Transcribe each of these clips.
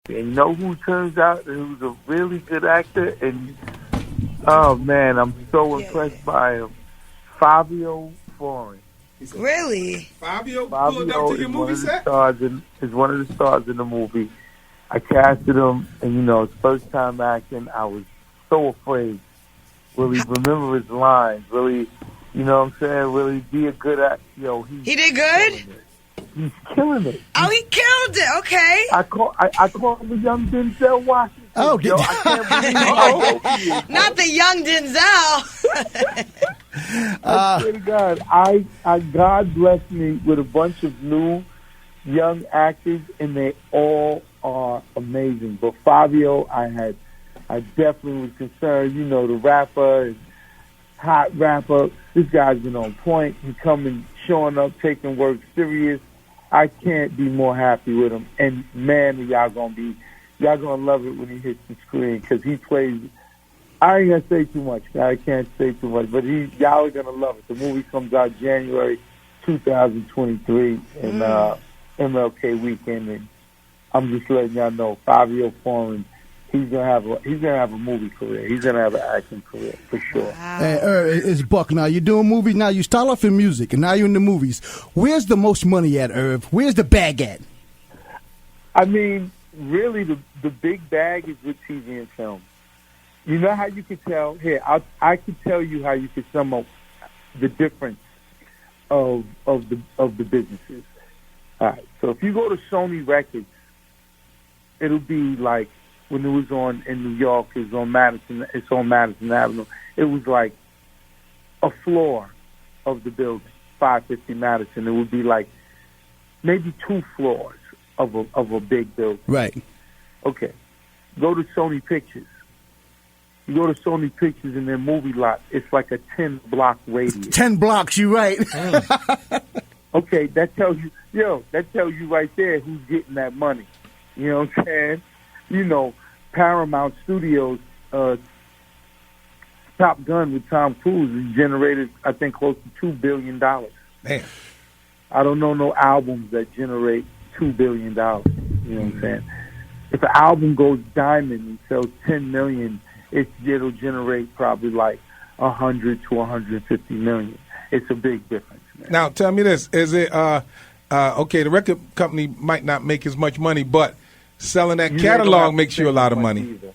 And you know who turns out who's a really good actor? And oh man, I'm so impressed by him. Fabio Foreign. Really? Fabio pulled up to your movie set? Is one of the stars in the movie. I casted him, and his first time acting, I was so afraid. Really remember his lines. Really, you know what I'm saying? Really be a good actor. He did good? He's killing it. Oh, he killed it. Okay. I call him the young Denzel Washington. Oh, I can't believe how dope he is. Not the young Denzel. I swear to God, God blessed me with a bunch of new young actors, and they all are amazing. But Fabio, I definitely was concerned. The rapper, hot rapper. This guy's been on point. He's coming, showing up, taking work serious. I can't be more happy with him. And man, y'all gonna love it when he hits the screen because he plays. I ain't gonna say too much. I can't say too much, but y'all are gonna love it. The movie comes out January 2023 and MLK weekend, and I'm just letting y'all know Fabio Foreign. He's gonna have a movie career. He's gonna have an acting career for sure. Wow. Hey, it's Buck. Now you're doing movies. Now you start off in music, and now you're in the movies. Where's the most money at, Irv? Where's the bag at? I mean, really, the big bag is with TV and film. You know how you can tell? Here, I can tell you how you can sum up the difference of the businesses. All right. So if you go to Sony Records, it'll be like when it was on in New York. It was on Madison. It's on Madison Avenue. It was like a floor of the building, 550 Madison. It would be like maybe 2 floors of a big building. Right. Okay. Go to Sony Pictures. You go to Sony Pictures in their movie lot, it's like a 10-block radius. 10 blocks, you right. Okay, that tells you right there who's getting that money. You know what I'm saying? Paramount Studios, Top Gun with Tom Cruise has generated, I think, close to $2 billion. Damn. I don't know no albums that generate $2 billion. You know what I'm saying? If an album goes diamond and sells 10 million, it'll generate probably like 100 to 150 million. It's a big difference, man. Now, tell me this. Is it, okay, the record company might not make as much money, but selling that catalog makes you a lot of money. Either.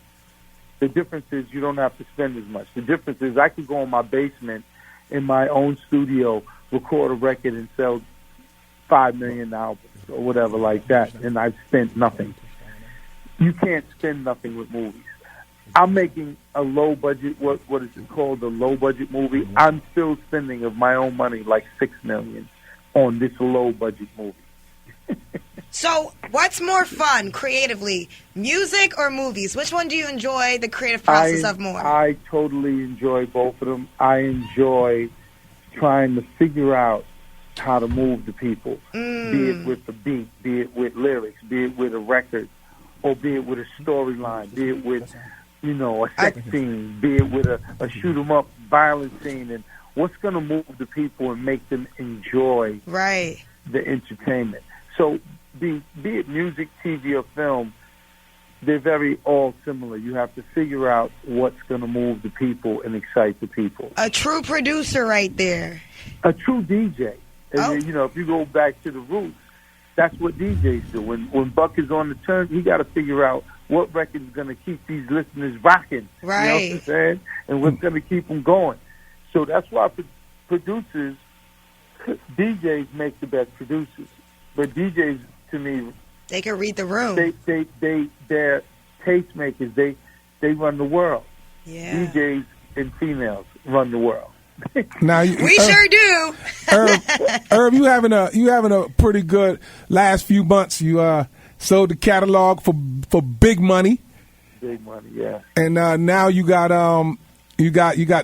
The difference is you don't have to spend as much. The difference is I could go in my basement in my own studio, record a record, and sell 5 million albums or whatever like that, and I've spent nothing. You can't spend nothing with movies. I'm making a low budget, what is it called, a low budget movie. I'm still spending of my own money like $6 million on this low budget movie. So, what's more fun creatively, music or movies? Which one do you enjoy the creative process of more? I totally enjoy both of them. I enjoy trying to figure out how to move the people, be it with the beat, be it with lyrics, be it with a record, or be it with a storyline, be it with a sex scene, be it with a shoot 'em up violent scene, and what's going to move the people and make them enjoy the entertainment. So be it music, TV, or film, they're very all similar. You have to figure out what's going to move the people and excite the people. A true producer right there. A true DJ. And, if you go back to the roots, that's what DJs do. When Buck is on the turn, he got to figure out what record is going to keep these listeners rocking. Right. You know what I'm saying? And what's going to keep them going. So that's why producers, DJs make the best producers. But DJs, to me, they can read the room. They're tastemakers. They run the world. Yeah. DJs and females run the world. Now we sure do. Irv, you having a pretty good last few months. You sold the catalog for big money. Big money, yeah. And now you got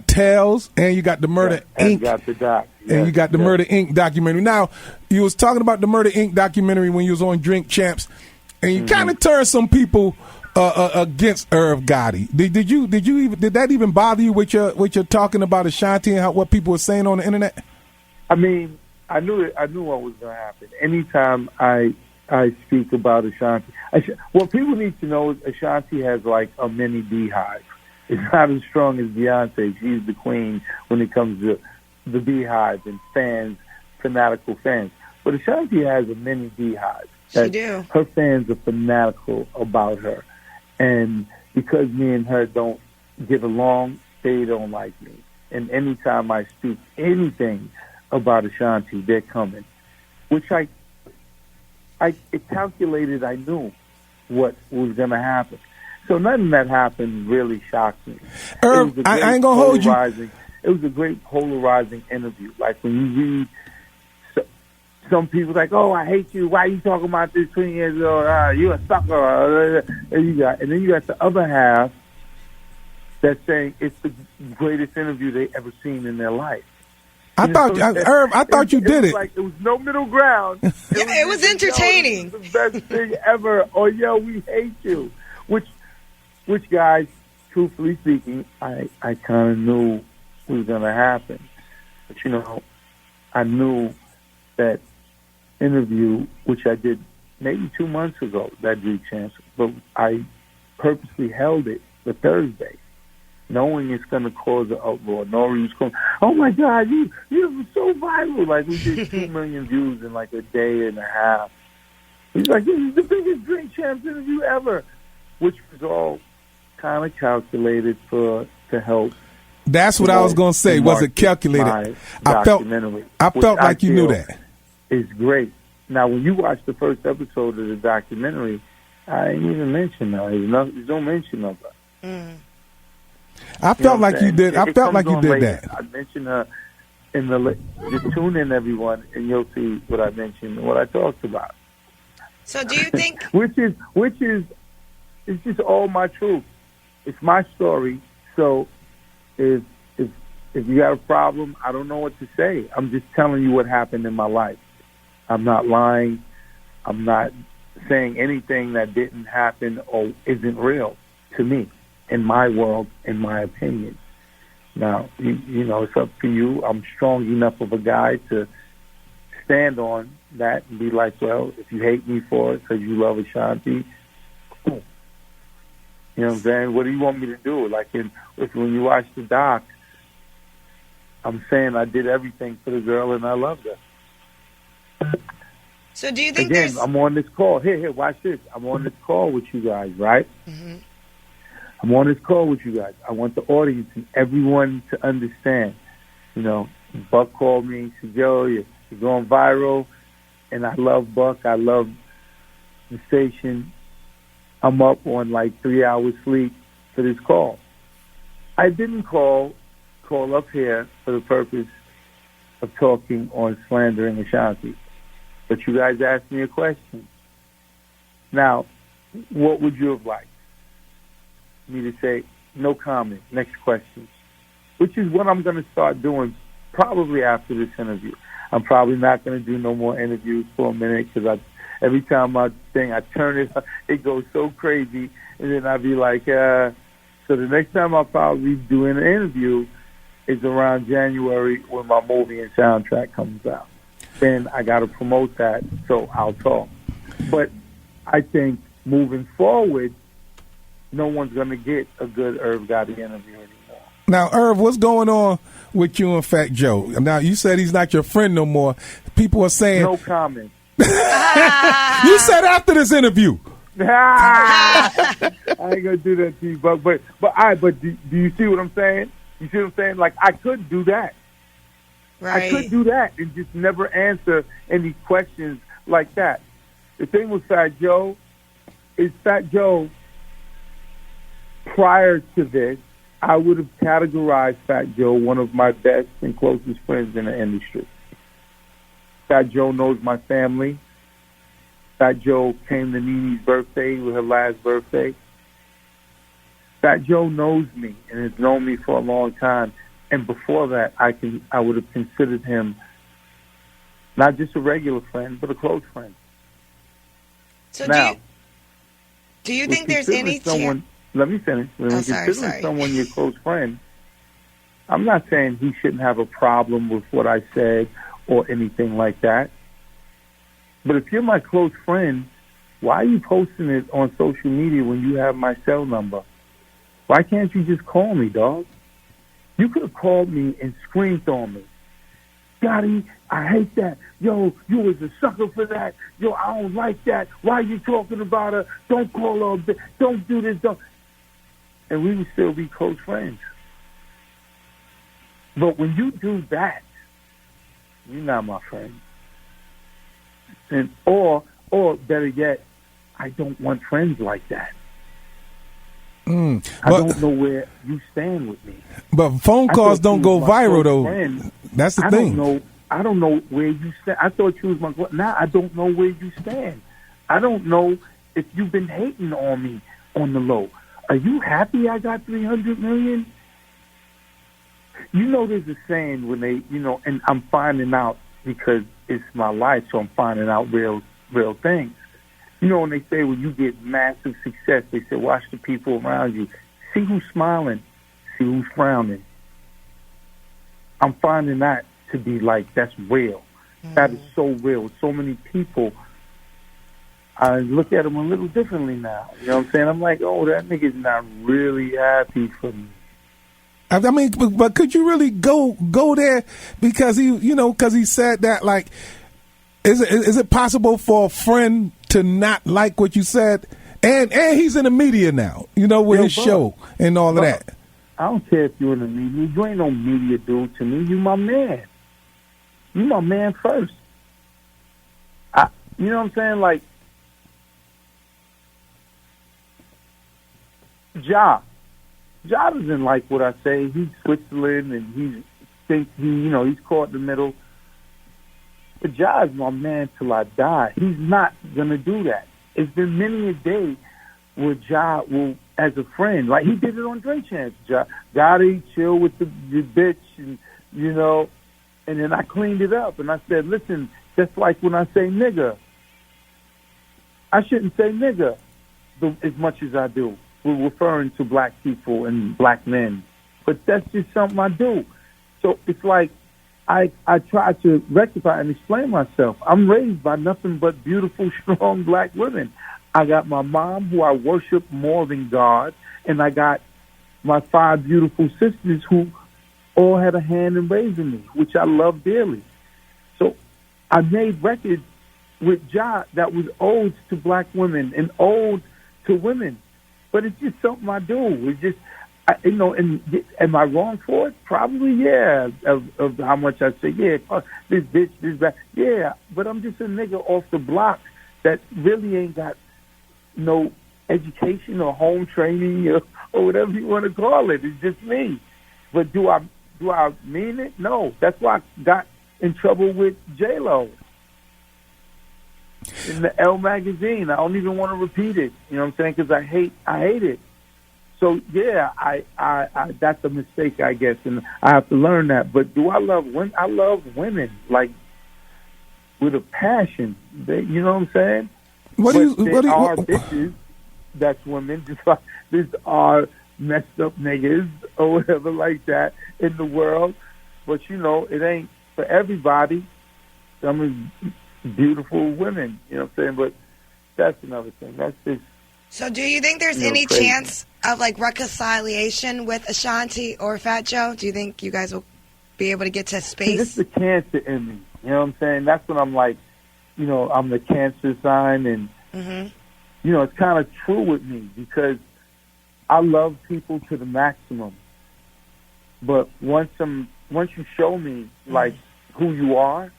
Tales, and you got the Murder Inc. And got the doc. Yes, and you got the Murder Inc. documentary. Now, you was talking about the Murder Inc. documentary when you was on Drink Champs, and you kind of turned some people against Irv Gotti. Did that even bother you with your talking about Ashanti and what people were saying on the internet? I mean, I knew what was going to happen. Anytime I speak about Ashanti, What people need to know is Ashanti has like a mini beehive. It's not as strong as Beyonce. She's the queen when it comes to the beehive and fans, fanatical fans. But Ashanti has a mini beehive. She do. Her fans are fanatical about her. And because me and her don't get along, they don't like me. And anytime I speak anything about Ashanti, they're coming. Which I calculated, I knew what was going to happen. So nothing that happened really shocked me. Irv, I ain't going to hold you. It was a great polarizing interview. Like when you read some people like, oh, I hate you. Why are you talking about this 20 years ago? You're a sucker. And then you got the other half that's saying it's the greatest interview they ever seen in their life. Irv, I thought you did it. Like, it was no middle ground. It was entertaining. Yo, this is the best thing ever. Or, yo, we hate you. Which guys, truthfully speaking, I kind of knew was going to happen. But, I knew that interview, which I did maybe 2 months ago, that drew chance, but I purposely held it for Thursday, knowing it's going to cause an uproar. Nori was going, oh my God, you were so viral. Like, we did 2 million views in like a day and a half. He's like, this is the biggest Drink Champs interview ever, which was all kind of calculated to help. That's what I was going to say. Was it calculated? I felt like you knew that. It's great. Now, when you watch the first episode of the documentary, I ain't even mention her. There's no mention of her. I felt like you did. I felt like you did that. I mentioned her in the. Just tune in, everyone, and you'll see what I mentioned and what I talked about. So, do you think? which is, it's just all my truth. It's my story. So, if you got a problem, I don't know what to say. I'm just telling you what happened in my life. I'm not lying. I'm not saying anything that didn't happen or isn't real to me, in my world, in my opinion. Now, it's up to you. I'm strong enough of a guy to stand on that and be like, well, if you hate me for it because you love Ashanti, cool. You know what I'm saying? What do you want me to do? Like when you watch the doc, I'm saying I did everything for the girl and I loved her. So do you think Again, I'm on this call. Here, watch this. I'm on this call with you guys, right? Mm-hmm. I'm on this call with you guys. I want the audience and everyone to understand. Buck called me. He said, yo, you're going viral. And I love Buck. I love the station. I'm up on like 3 hours sleep for this call. I didn't call up here for the purpose of talking on slandering Ashanti. But you guys asked me a question. Now, what would you have liked? Me to say, no comment, next question. Which is what I'm going to start doing probably after this interview. I'm probably not going to do no more interviews for a minute because every time I turn it, it goes so crazy. And then I'll be like, so the next time I'll probably do an interview is around January when my movie and soundtrack comes out. Then I got to promote that, so I'll talk. But I think moving forward, no one's going to get a good Irv Gotti interview anymore. Now, Irv, what's going on with you and Fat Joe? Now, you said he's not your friend no more. People are saying... No comment. You said after this interview. I ain't going to do that to you, Buck. But do you see what I'm saying? You see what I'm saying? Like, I could do that. Right. I could do that and just never answer any questions like that. The thing with Fat Joe is Fat Joe, prior to this, I would have categorized Fat Joe one of my best and closest friends in the industry. Fat Joe knows my family. Fat Joe came to Nene's birthday with her last birthday. Fat Joe knows me and has known me for a long time. And before that, I would have considered him not just a regular friend, but a close friend. So now, do you think there's any chance? Let me finish. When considering someone your close friend, I'm not saying he shouldn't have a problem with what I said or anything like that. But if you're my close friend why are you posting it on social media when you have my cell number? Why can't you just call me, dog? You could have called me and screamed on me. Gotti, I hate that. Yo, you was a sucker for that. Yo, I don't like that. Why are you talking about her? Don't call her. Don't do this. Don't. And we would still be close friends. But when you do that, you're not my friend. And or better yet, I don't want friends like that. I don't know where you stand with me. But phone calls don't go viral, though. Friend. That's the thing. I don't know where you stand. I thought you was my. Now I don't know where you stand. I don't know if you've been hating on me on the low. Are you happy I got 300 million? You know, there's a saying when they, and I'm finding out because it's my life, so I'm finding out real things. You know, when they say when you get massive success, they say, watch the people around you. See who's smiling, see who's frowning. I'm finding that to be like, that's real. That is so real. So many people, I look at them a little differently now. You know what I'm saying? I'm like, oh, that nigga's not really happy for me. I mean, but could you really go there? Because he said that, like, is it possible for a friend to not like what you said? And he's in the media now, with his show and all of that. I don't care if you're in the media. You ain't no media dude to me. You my man. You my man first. You know what I'm saying? Like, Ja doesn't like what I say. He's Switzerland, and he's caught in the middle. But Ja is my man till I die. He's not gonna do that. It's been many a day where Ja will, as a friend, like he did it on Drink Champs. Ja Gotti chill with the bitch, and and then I cleaned it up and I said, listen, just like when I say nigga, I shouldn't say nigga as much as I do. We're referring to black people and black men. But that's just something I do. So it's like I try to rectify and explain myself. I'm raised by nothing but beautiful, strong black women. I got my mom, who I worship more than God, and I got my 5 beautiful sisters who all had a hand in raising me, which I love dearly. So I made records with Ja that was odes to black women and odes to women. But it's just something I do. It's just, and am I wrong for it? Probably, yeah, of how much I say, yeah, this bitch, this that. Yeah, but I'm just a nigga off the block that really ain't got no education or home training or whatever you want to call it. It's just me. But do I mean it? No. That's why I got in trouble with J-Lo in the Elle magazine. I don't even want to repeat it. You know what I'm saying? Because I hate it. So yeah, I that's a mistake, I guess, and I have to learn that. But do I love women? I love women, like, with a passion. You know what I'm saying? There are bitches that's women, just like there are messed up niggas or whatever like that in the world. But it ain't for everybody. Some is beautiful women, you know what I'm saying? But that's another thing. That's just. So do you think there's any chance of, like, reconciliation with Ashanti or Fat Joe? Do you think you guys will be able to get to space? This is the cancer in me. You know what I'm saying? That's when I'm like, I'm the Cancer sign, and, it's kind of true with me because I love people to the maximum. But once you show me, like, who you are,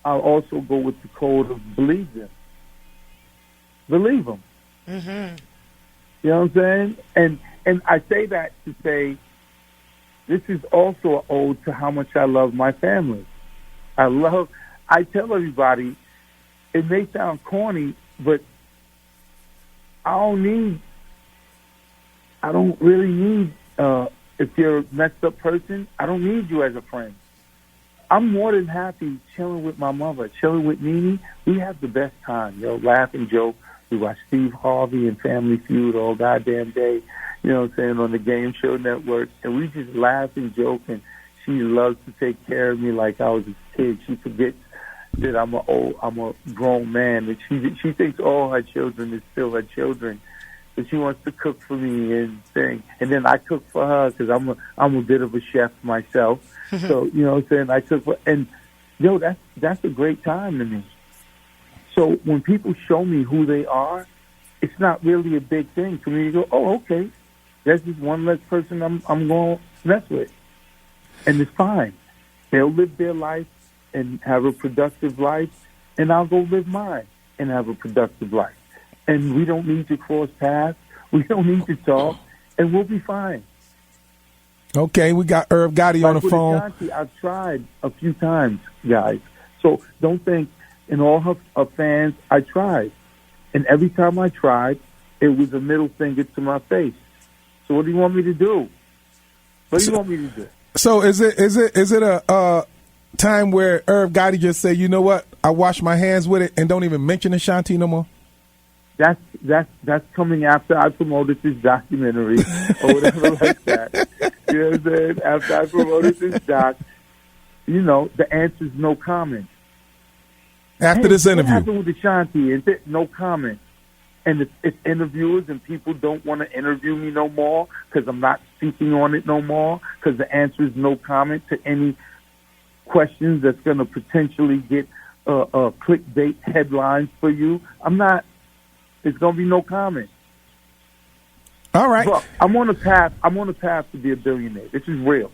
I'll also go with the code of believe them. Believe them. You know what I'm saying? And I say that to say this is also an ode to how much I love my family. I tell everybody, it may sound corny, but I don't really need, if you're a messed up person, I don't need you as a friend. I'm more than happy chilling with my mother, chilling with Nene. We have the best time, laugh and joke. We watch Steve Harvey and Family Feud all goddamn day, you know what I'm saying, on the Game Show Network. And we just laugh and joke, and she loves to take care of me like I was a kid. She forgets, that I'm a grown man. That she thinks all her children is still her children. That she wants to cook for me and thing, and then I cook for her because I'm a bit of a chef myself. So you know what I'm saying, I cook for, and that's a great time to me. So when people show me who they are, it's not really a big thing for me to go, oh, okay, that's just one less person I'm going to mess with, and it's fine. They'll live their life and have a productive life, and I'll go live mine and have a productive life. And we don't need to cross paths. We don't need to talk, and we'll be fine. Okay, we got Irv Gotti on the phone. Ashanti, I've tried a few times, guys. So don't think, in all her fans, I tried. And every time I tried, it was a middle finger to my face. So what do you want me to do? What do you want me to do? So is it a time where Irv Gotti just say, you know what, I wash my hands with it and don't even mention Ashanti no more? That's coming after I promoted this documentary or whatever like that. You know what I'm saying? After I promoted this doc, you know, the answer is no comment. After this interview. What happened with Ashanti? No comment. And if interviewers and people don't want to interview me no more because I'm not speaking on it no more because the answer is no comment to any questions that's going to potentially get clickbait headlines for you, it's going to be no comment. All right. Look, I'm on a path to be a billionaire. This is real.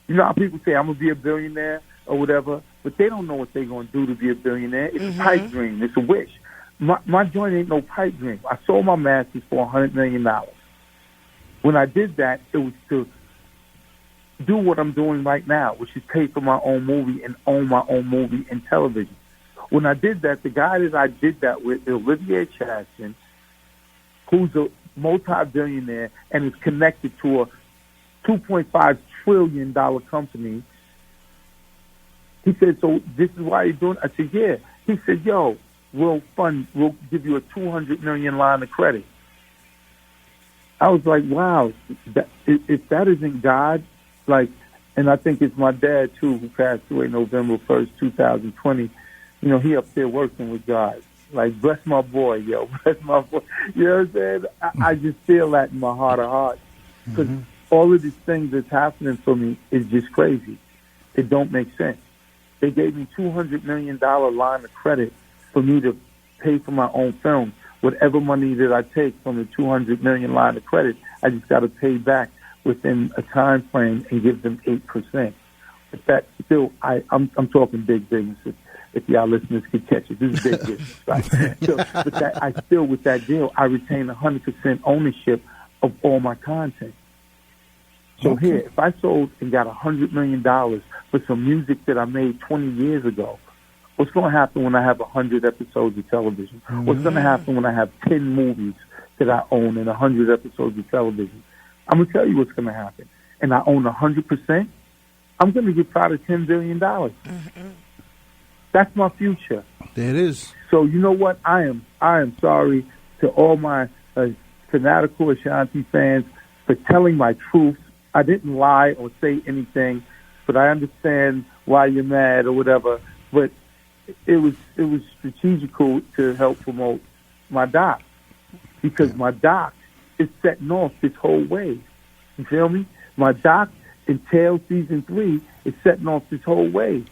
You know how people say I'm going to be a billionaire or whatever, but they don't know what they're going to do to be a billionaire. It's a pipe dream. It's a wish. My joint ain't no pipe dream. I sold my masters for $100 million. When I did that, it was to do what I'm doing right now, which is pay for my own movie and own my own movie and television. When I did that, the guy that I did that with, Olivier Chaston, who's a multi-billionaire and is connected to a $2.5 trillion company, he said, so this is why you're doing it? I said, yeah. He said, yo, we'll give you a $200 million line of credit. I was like, wow, if that isn't God, like, and I think it's my dad, too, who passed away November 1st, 2020. You know, he up there working with God. Like, bless my boy, yo, bless my boy. You know what I'm saying? I just feel that in my heart of hearts. Because all of these things that's happening for me is just crazy. It don't make sense. They gave me $200 million line of credit for me to pay for my own film. Whatever money that I take from the $200 million line of credit, I just got to pay back within a time frame and give them 8%. But that still, I'm talking big business. If y'all listeners could catch it, this is big business, right? So, but with that deal, I retain 100% ownership of all my content. So here, if I sold and got $100 million for some music that I made 20 years ago, what's going to happen when I have 100 episodes of television? What's going to happen when I have 10 movies that I own and 100 episodes of television? I'm going to tell you what's going to happen. And I own 100%, I'm going to get proud of $10 billion. That's my future. There it is. So you know what? I am sorry to all my fanatical Ashanti fans for telling my truth. I didn't lie or say anything, but I understand why you're mad or whatever. But it was strategical to help promote my doc because my doc is setting off this whole wave. You feel me? My doc in Tail Season 3 is setting off this whole wave.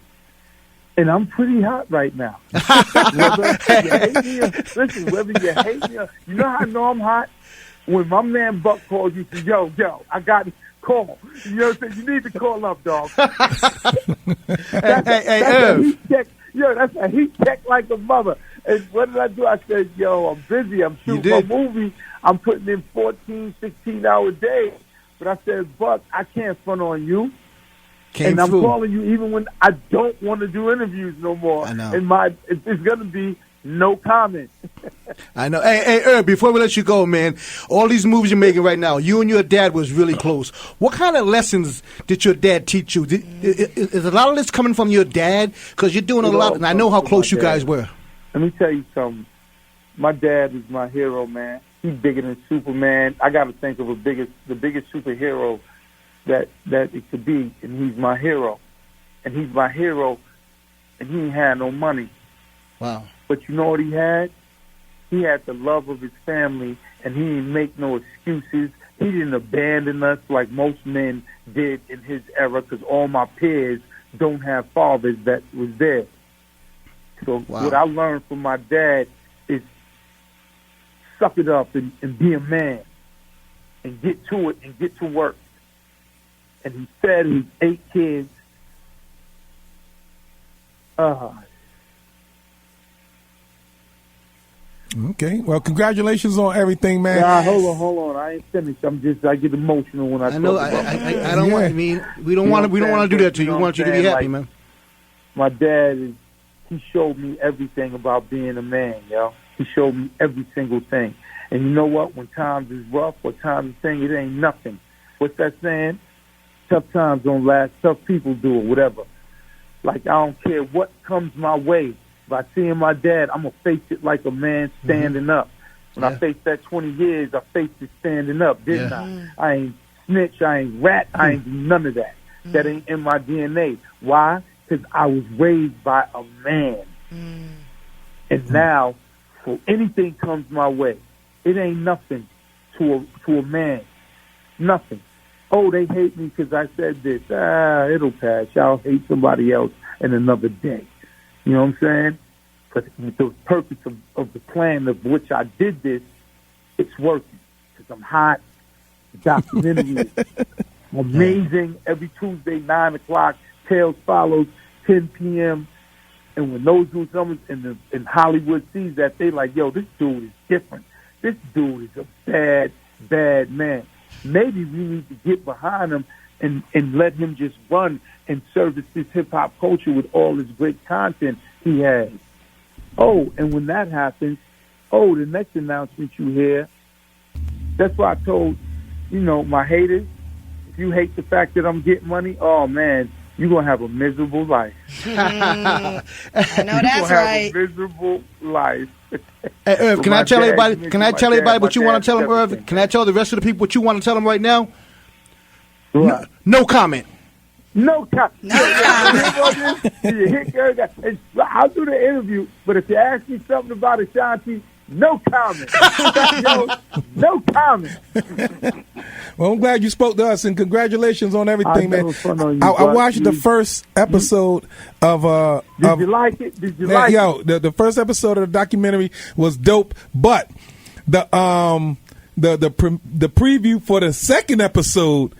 And I'm pretty hot right now. Whether you hate me or, you know how I know I'm hot? When my man Buck calls you, says, yo, I got to call. You know what I'm saying? You need to call up, dog. That's a heat check. Yo, that's a heat check like a mother. And what did I do? I said, yo, I'm busy. I'm shooting my movie. I'm putting in 14, 16-hour days. But I said, Buck, I can't front on you. I'm calling you even when I don't want to do interviews no more. I know. And it's going to be no comment. I know. Hey, Irv, before we let you go, man, all these movies you're making right now, you and your dad was really close. What kind of lessons did your dad teach you? Is a lot of this coming from your dad? Because you're doing a lot, and I know how close you guys were. Let me tell you something. My dad is my hero, man. He's bigger than Superman. I got to think of the biggest superhero that it could be, and he's my hero. And he's my hero and he ain't had no money. Wow. But you know what he had? He had the love of his family, and he didn't make no excuses. He didn't abandon us like most men did in his era, because all my peers don't have fathers that was there. So what I learned from my dad is suck it up and be a man and get to it and get to work. And he fed his 8 kids. Okay. Well, congratulations on everything, man. Nah, hold on. I ain't finished. I get emotional when I talk about it. I don't want. I mean, we don't want to do that to you. We want you to be happy, man. My dad he showed me everything about being a man, yo. He showed me every single thing. And you know what? When times is rough or times is thing, it ain't nothing. What's that saying? Tough times don't last. Tough people do, or whatever. Like, I don't care what comes my way. By seeing my dad, I'm going to face it like a man standing up. When I faced that 20 years, I faced it standing up, didn't I? I ain't snitch, I ain't rat, I ain't do none of that. That ain't in my DNA. Why? Because I was raised by a man. And now, for anything comes my way, it ain't nothing to a man. Nothing. Oh, they hate me because I said this. It'll pass. I'll hate somebody else in another day. You know what I'm saying? But the purpose of the plan of which I did this, it's working. Because I'm hot. The documentary is amazing. Every Tuesday, 9 o'clock, Tales follows, 10 p.m. And when those dudes in Hollywood sees that, they like, yo, this dude is different. This dude is a bad, bad man. Maybe we need to get behind him and let him just run and service this hip-hop culture with all this great content he has. Oh, and when that happens, the next announcement you hear, that's why I told, my haters, if you hate the fact that I'm getting money, oh, man, you're going to have a miserable life. I know that's right. Have a miserable life. Hey, Irv, can I tell everybody what you want to tell them, Irv? Can I tell the rest of the people what you want to tell them right now? No comment. No comment. I'll do the interview, but if you ask me something about Ashanti, no comment. No comment. Well, I'm glad you spoke to us, and congratulations on everything, man. I watched the first episode of. Did you like it? The first episode of the documentary was dope, but the preview for the second episode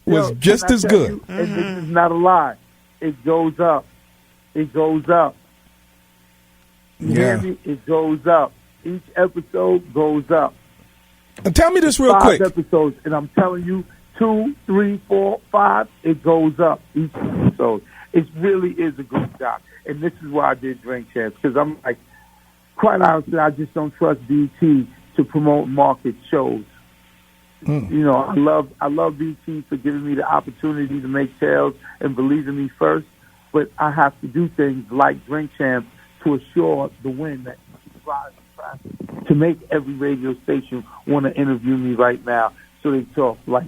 was just as good. And this is not a lie. It goes up. It goes up. You hear me? It goes up. Each episode goes up. And tell me this real quick. 5 episodes, and I'm telling you, 2, 3, 4, 5, it goes up each episode. It really is a good job. And this is why I did Drink Champs, because I'm like, quite honestly, I just don't trust BT to promote market shows. I love BT for giving me the opportunity to make sales and believe in me first, but I have to do things like Drink Champs to assure the win that to make every radio station want to interview me right now so they talk. Like,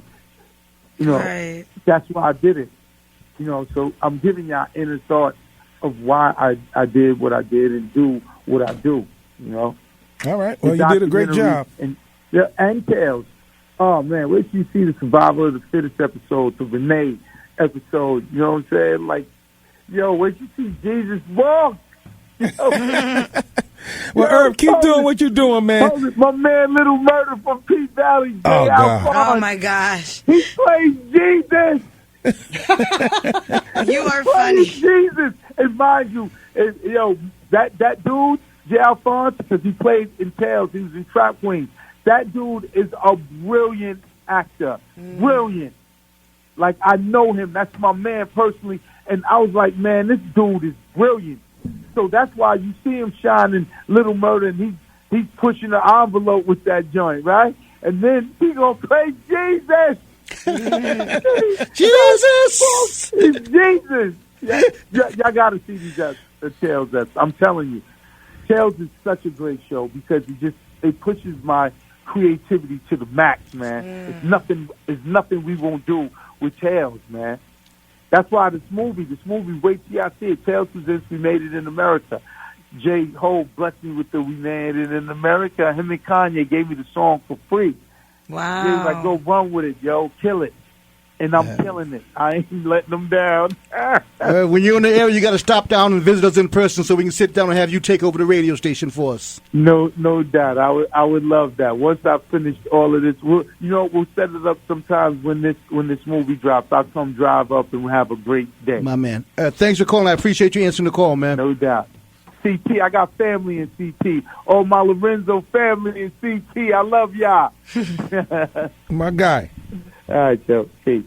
right. That's why I did it. So I'm giving y'all inner thoughts of why I did what I did and do what I do, All right. Well, you did a great job. And Tales. Oh, man, wait till you see the Survival of the Fittest episode, the Renee episode, you know what I'm saying? Like, wait till you see Jesus walk. Well, Irv, keep doing what you're doing, man. My man, Little Murder from Peace Valley. Oh, God. Oh, my gosh. He plays Jesus. You are funny. Jesus. And mind you, that dude, J. Alphonse, because he played in Tales, he was in Trap Queens. That dude is a brilliant actor. Brilliant. Like, I know him. That's my man personally. And I was like, man, this dude is brilliant. So that's why you see him shining Little Murder, and he's pushing the envelope with that joint, right? And then he gonna play Jesus. Jesus. It's Jesus. Y'all gotta see these Tales. I'm telling you, Tales is such a great show because it pushes my creativity to the max, man. It's nothing we won't do with Tales, man. That's why this movie, wait till y'all see it. Tales to This, We Made It in America. J. Ho blessed me with the We Made It in America. Him and Kanye gave me the song for free. Wow. They was like, go run with it, yo, kill it. And I'm killing it. I ain't letting them down. When you're in the area, you got to stop down and visit us in person so we can sit down and have you take over the radio station for us. No doubt. I would love that. Once I finish all of this, we'll set it up sometimes when this movie drops. I'll come drive up and we'll have a great day. My man. Thanks for calling. I appreciate you answering the call, man. No doubt. CT, I got family in CT. Oh, my Lorenzo family in CT. I love y'all. My guy. All right, Joe. Peace.